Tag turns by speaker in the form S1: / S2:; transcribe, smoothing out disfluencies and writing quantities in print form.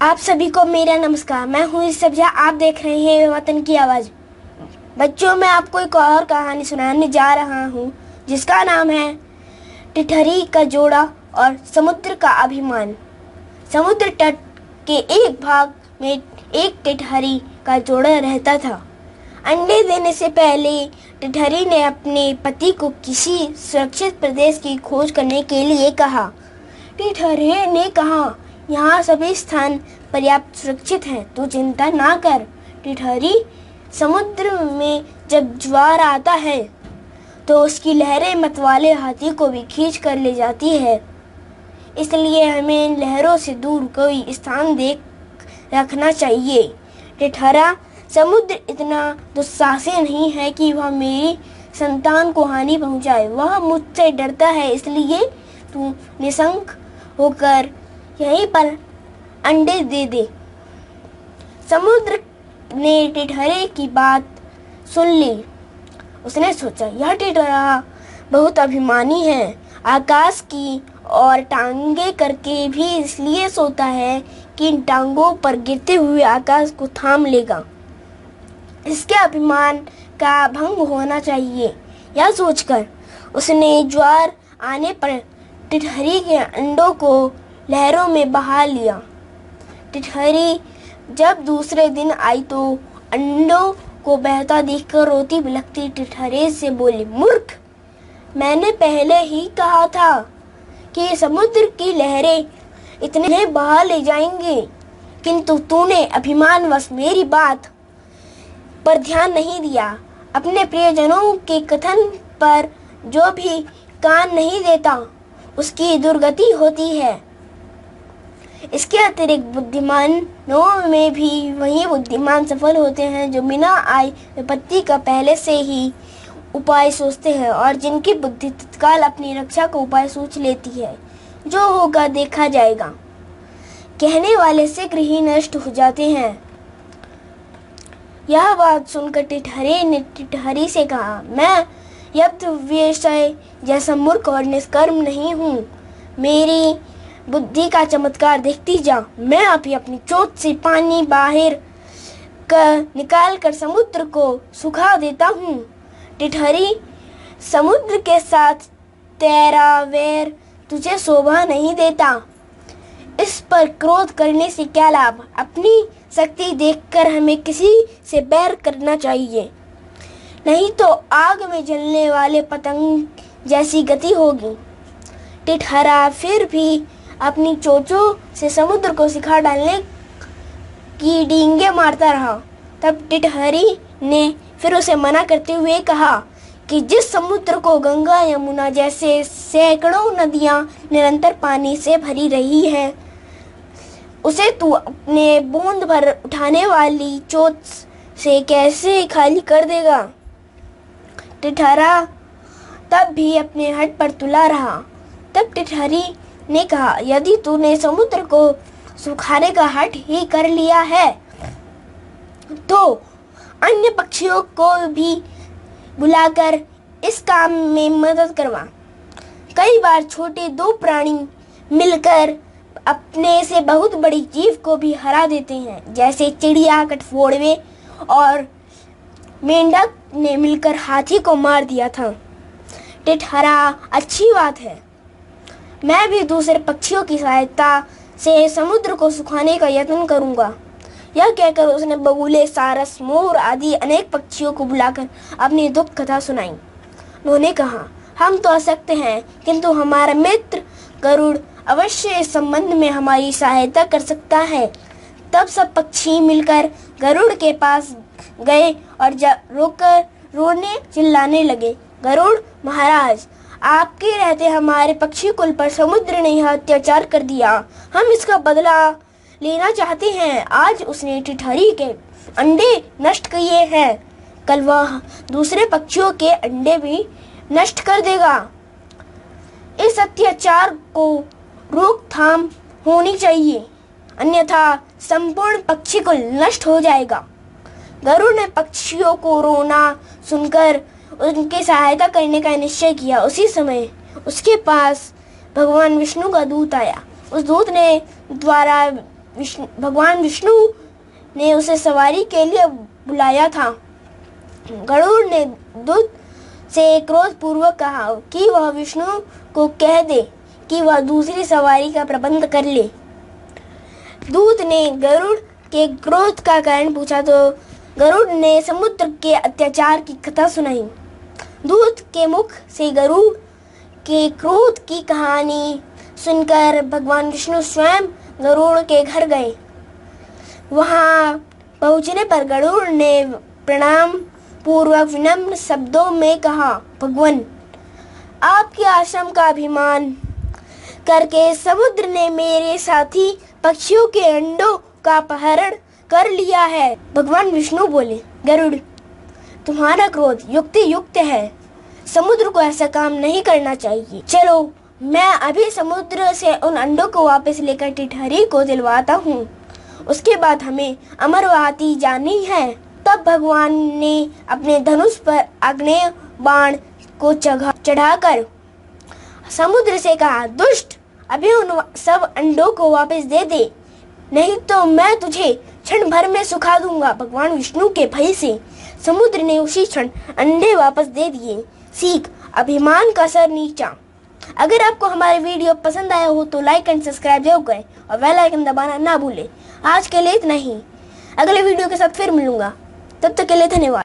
S1: आप सभी को मेरा नमस्कार। मैं हूँ सब्जा। आप देख रहे हैं वतन की आवाज़। बच्चों, मैं आपको एक और कहानी सुनाने जा रहा हूँ जिसका नाम है टिठरी का जोड़ा और समुद्र का अभिमान। समुद्र तट के एक भाग में एक टिठरी का जोड़ा रहता था। अंडे देने से पहले टिठरी ने अपने पति को किसी सुरक्षित प्रदेश की खोज करने के लिए कहा। टिठरी ने कहा, यहाँ सभी स्थान पर्याप्त सुरक्षित हैं, तू चिंता ना कर। टिठरी, समुद्र में जब ज्वार आता है तो उसकी लहरें मतवाले हाथी को भी खींच कर ले जाती है, इसलिए हमें लहरों से दूर कोई स्थान देख रखना चाहिए। टिठरा, समुद्र इतना दुस्साहसी नहीं है कि वह मेरी संतान को हानि पहुंचाए। वह मुझसे डरता है, इसलिए तू निशंक होकर यहीं पर अंडे दे दे। समुद्र ने टिठरे की बात सुन ली। उसने सोचा, यह टिठरा बहुत अभिमानी है। आकाश की और टांगे करके भी इसलिए सोता है कि इन टांगों पर गिरते हुए आकाश को थाम लेगा। इसके अभिमान का भंग होना चाहिए। यह सोचकर उसने ज्वार आने पर टिठरी के अंडों को लहरों में बहा लिया। टिठरी जब दूसरे दिन आई तो अंडों को बहता देखकर रोती बिलखती टिठरे से बोली, मूर्ख, मैंने पहले ही कहा था कि समुद्र की लहरें इतने बहा ले जाएंगी, किंतु तूने अभिमानवश मेरी बात पर ध्यान नहीं दिया। अपने प्रियजनों के कथन पर जो भी कान नहीं देता उसकी दुर्गति होती है। इसके अतिरिक्त बुद्धिमानों में भी वही बुद्धिमान सफल होते हैं जो बिना आई विपत्ति का पहले से ही उपाय सोचते हैं और जिनकी बुद्धि तत्काल अपनी रक्षा का उपाय सोच लेती है। जो होगा देखा जाएगा। कहने वाले शीघ्र ही नष्ट हो जाते हैं। यह बात सुनकर टिठरे ने टिठरी से कहा, मैं यब्ध व्यवसाय जैसा मूर्ख और निष्कर्म नहीं हूँ। मेरी बुद्धि का चमत्कार देखती जा। मैं अभी अपनी चोट से पानी बाहर निकाल कर समुद्र को सुखा देता हूँ। टिठरी, समुद्र के साथ तेरा वैर तुझे शोभा नहीं देता। इस पर क्रोध करने से क्या लाभ। अपनी शक्ति देखकर हमें किसी से बैर करना चाहिए, नहीं तो आग में जलने वाले पतंग जैसी गति होगी। टिठरा फिर भी अपनी चोंचों से समुद्र को सिखा डालने की डींगे मारता रहा। तब टिठरी ने फिर उसे मना करते हुए कहा कि जिस समुद्र को गंगा यमुना जैसे सैकड़ों नदियां निरंतर पानी से भरी रही है, उसे तू अपने बूंद भर उठाने वाली चोंच से कैसे खाली कर देगा। टिठरा तब भी अपने हट पर तुला रहा। तब टिठरी ने कहा, यदि तूने समुद्र को सुखाने का हट ही कर लिया है तो अन्य पक्षियों को भी बुलाकर इस काम में मदद करवा। कई बार छोटे दो प्राणी मिलकर अपने से बहुत बड़ी जीव को भी हरा देते हैं, जैसे चिड़िया, कठफोड़वे और मेंढक ने मिलकर हाथी को मार दिया था। टिठरा, अच्छी बात है। मैं भी दूसरे पक्षियों की सहायता से समुद्र को सुखाने का यत्न करूंगा। यह कहकर उसने बगुले, सारस, मोर आदि अनेक पक्षियों को बुलाकर अपनी दुख कथा सुनाई। उन्होंने कहा, हम तो अशक्त हैं, किंतु हमारा मित्र गरुड़ अवश्य इस संबंध में हमारी सहायता कर सकता है। तब सब पक्षी मिलकर गरुड़ के पास गए और रोकर रोने चिल्लाने लगे, गरुड़ महाराज, आपके रहते हमारे पक्षी कुल पर समुद्र ने यह अत्याचार कर दिया। हम इसका बदला लेना चाहते हैं। आज उसने टिठरी के अंडे नष्ट किए हैं, कल वह दूसरे पक्षियों के अंडे भी नष्ट कर देगा। इस अत्याचार को रोकथाम होनी चाहिए, अन्यथा संपूर्ण पक्षी कुल नष्ट हो जाएगा। गरुड़ ने पक्षियों को रोना सुनकर उनकी सहायता करने का निश्चय किया। उसी समय उसके पास भगवान विष्णु का दूत आया। उस दूत ने द्वारा भगवान विष्णु ने उसे सवारी के लिए बुलाया था। गरुड़ ने दूत से क्रोध पूर्वक कहा कि वह विष्णु को कह दे कि वह दूसरी सवारी का प्रबंध कर ले। दूत ने गरुड़ के क्रोध का कारण पूछा तो गरुड़ ने समुद्र के अत्याचार की कथा सुनाई। दूत के मुख से गरुड़ के क्रोध की कहानी सुनकर भगवान विष्णु स्वयं गरुड़ के घर गए। वहां पहुंचने पर गरुड़ ने प्रणाम पूर्वक विनम्र शब्दों में कहा, भगवान, आपके आश्रम का अभिमान करके समुद्र ने मेरे साथी पक्षियों के अंडों का अपहरण कर लिया है। भगवान विष्णु बोले, गरुड़, तुम्हारा क्रोध युक्त है। समुद्र को ऐसा काम नहीं करना चाहिए। चलो, मैं अभी समुद्र से उन अंडों को वापस लेकर टिटहरी को दिलवाता हूँ। उसके बाद हमें अमरवाती जानी है। तब भगवान ने अपने धनुष पर आग्नेय बाण को चढ़ाकर समुद्र से कहा, दुष्ट, अभी उन सब अंडों को वापस दे दे, नहीं तो मैं तुझे क्षण भर में सुखा दूंगा। भगवान विष्णु के भय से समुद्र ने उसी क्षण अंडे वापस दे दिए। सीख, अभिमान का सर नीचा। अगर आपको हमारे वीडियो पसंद आया हो तो लाइक एंड सब्सक्राइब जरूर करें और बेल आइकन दबाना ना भूलें। आज के लिए इतना ही, अगले वीडियो के साथ फिर मिलूंगा। तब तक के लिए धन्यवाद।